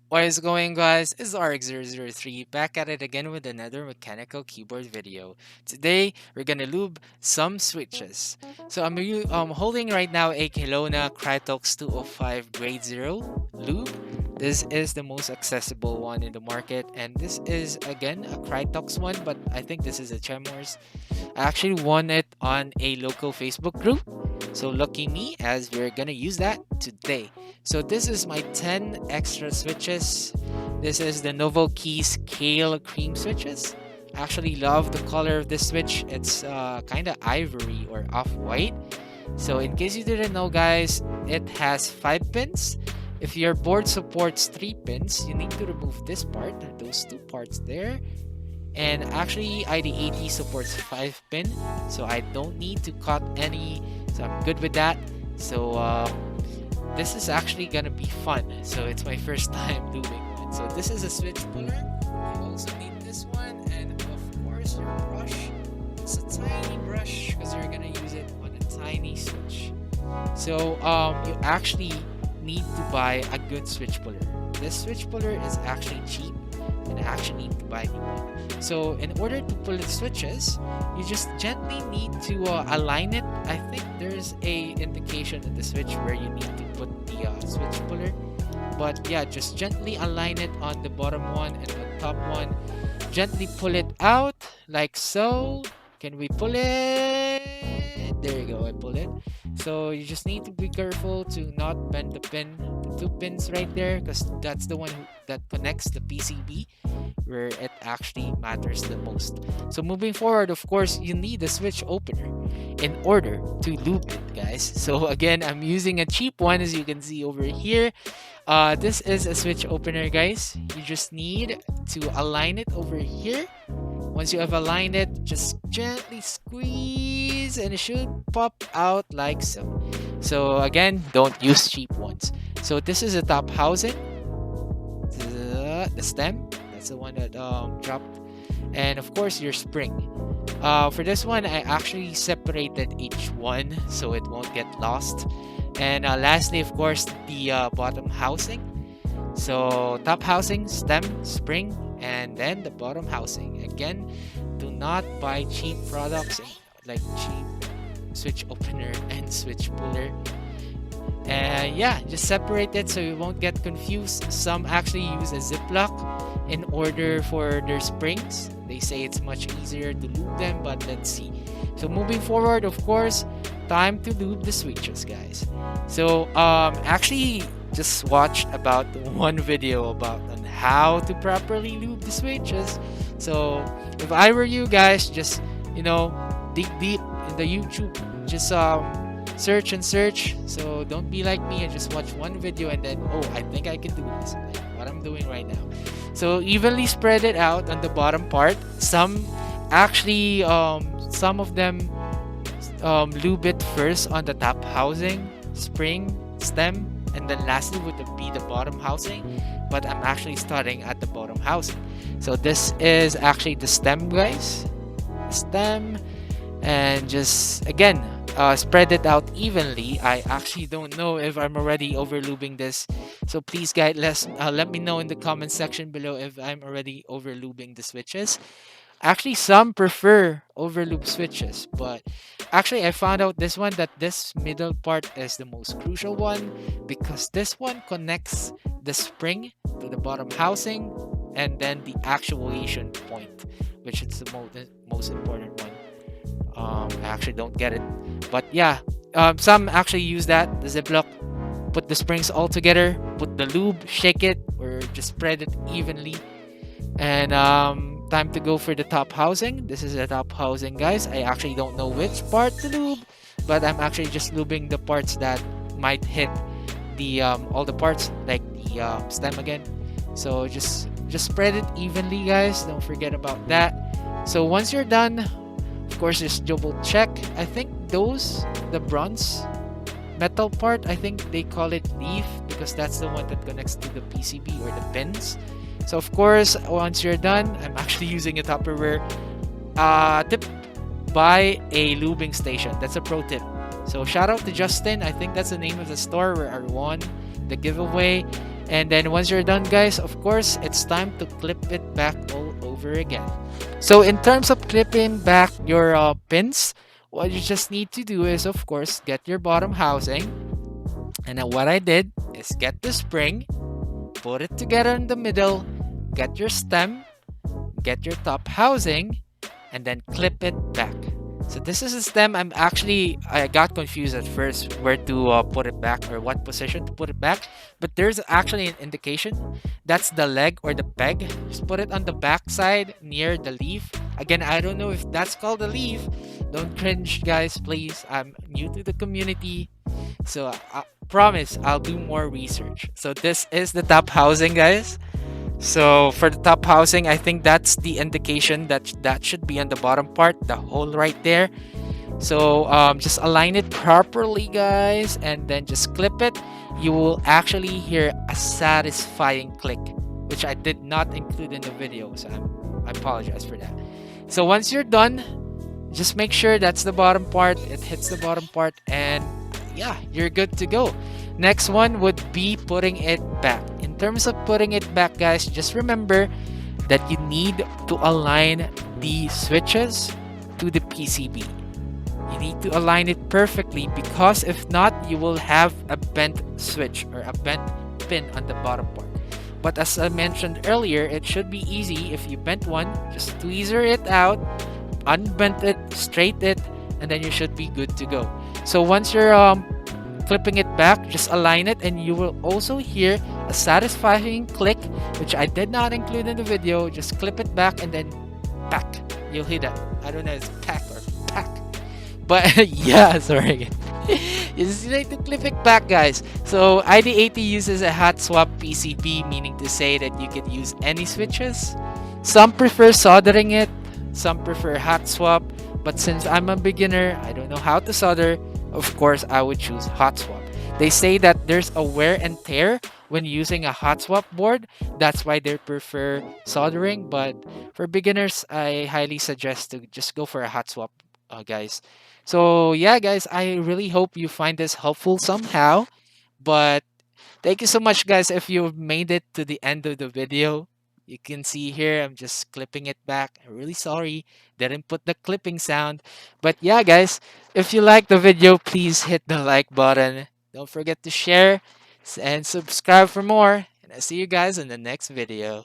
What is going, guys? It's RX003 back at it again with another mechanical keyboard video. Today we're gonna lube some switches. So I'm holding right now a Kelowna Krytox 205 Grade 0 lube. This is the most accessible one in the market, and this is again a Krytox one, but I think this is a Chemors. I actually won it on a local Facebook group. So lucky me, as we're gonna use that today. So this is my 10 extra switches. This is the NovelKeys Cream switches. I actually love the color of this switch. It's kind of ivory or off-white. So in case you didn't know, guys, it has 5 pins. If your board supports 3 pins, you need to remove this part, those 2 parts there. And actually ID80 supports 5 pin, so I don't need to cut any, so I'm good with that. So this is actually gonna be fun. So it's my first time doing one. So this is a switch puller. You also need this one, and of course your brush. It's a tiny brush because you're gonna use it on a tiny switch. So you actually need to buy a good switch puller. This switch puller is actually cheap, and I actually need to buy new one. So in order to pull the switches, you just gently need to align it. I think there's a indication in the switch where you need to put the switch puller. But yeah, just gently align it on the bottom one and the top one. Gently pull it out like so. Can we pull it? There you go, I pull it. So you just need to be careful to not bend the pin, the 2 pins right there, because that's the one that connects the PCB where it actually matters the most. So moving forward, of course, you need a switch opener in order to lube it, guys. So again, I'm using a cheap one, as you can see over here. This is a switch opener, guys. You just need to align it over here. Once you have aligned it, just gently squeeze and it should pop out like so. So again, don't use cheap ones. So this is the top housing, the stem, that's the one that dropped, and of course your spring. For this one, I actually separated each one so it won't get lost. And lastly, of course, the bottom housing. So top housing, stem, spring, and then the bottom housing. Again, do not buy cheap products like cheap switch opener and switch puller. And yeah, just separate it so you won't get confused. Some actually use a ziplock in order for their springs. They say it's much easier to lube them, but let's see. So moving forward, of course, time to lube the switches, guys. So actually just watched about one video about on how to properly lube the switches. So if I were you guys, just dig deep in the YouTube, just search and search. So don't be like me and just watch one video and then, oh, I think I can do this, like what I'm doing right now. So evenly spread it out on the bottom part. Some actually some of them lube it first on the top housing, spring, stem, and then lastly would be the bottom housing. But I'm actually starting at the bottom housing. So this is actually the stem, guys. Stem, and just again spread it out evenly. I actually don't know if I'm already over lubing this, so please guys, let me know in the comment section below if I'm already over lubing the switches. Actually, some prefer overloop switches, but actually I found out this one that this middle part is the most crucial one, because this one connects the spring to the bottom housing and then the actuation point, which is the most important one. I actually don't get it, but yeah, some actually use that, the ziplock, put the springs all together, put the lube, shake it, or just spread it evenly. And time to go for the top housing. This is the top housing, guys. I actually don't know which part to lube, but I'm actually just lubing the parts that might hit the all the parts, like the stem again. So just spread it evenly, guys. Don't forget about that. So once you're done, of course, just double check. I think the bronze metal part, I think they call it leaf, because that's the one that connects to the PCB or the pins. So of course, once you're done, I'm actually using a Tupperware tip. Buy a lubing station. That's a pro tip. So shout out to Justin. I think that's the name of the store where I won the giveaway. And then once you're done, guys, of course, it's time to clip it back all over again. So in terms of clipping back your pins, what you just need to do is, of course, get your bottom housing. And then what I did is get the spring, put it together in the middle, get your stem, get your top housing, and then clip it back. So this is a stem. I got confused at first where to put it back or what position to put it back, but there's actually an indication. That's the leg or the peg. Just put it on the back side near the leaf. Again, I don't know if that's called a leaf. Don't cringe, guys, please. I'm new to the community, so I promise I'll do more research. So this is the top housing, guys. So for the top housing, I think that's the indication that that should be on the bottom part, the hole right there. So just align it properly, guys, and then just clip it. You will actually hear a satisfying click, which I did not include in the video, so I apologize for that. So once you're done, just make sure that's the bottom part, it hits the bottom part, and yeah, you're good to go. Next one would be putting it back. In terms of putting it back, guys, just remember that you need to align the switches to the PCB. You need to align it perfectly, because if not, you will have a bent switch or a bent pin on the bottom part. But as I mentioned earlier, it should be easy. If you bent one, just tweezer it out, unbent it, straight it, and then you should be good to go. So once you're clipping it back, just align it, and you will also hear a satisfying click, which I did not include in the video. Just clip it back and then pack. You'll hear that. I don't know if it's pack or pack, but yeah, sorry. You just need to clip it back, guys. So ID80 uses a hot swap PCB, meaning to say that you can use any switches. Some prefer soldering it, some prefer hot swap, but since I'm a beginner, I don't know how to solder, of course I would choose hot swap. They say that there's a wear and tear when using a hot swap board. That's why they prefer soldering, but for beginners, I highly suggest to just go for a hot swap, guys. So yeah, guys, I really hope you find this helpful somehow. But thank you so much, guys, if you made it to the end of the video. You can see here, I'm just clipping it back. I'm really sorry, didn't put the clipping sound. But yeah, guys, if you like the video, please hit the like button. Don't forget to share and subscribe for more. And I'll see you guys in the next video.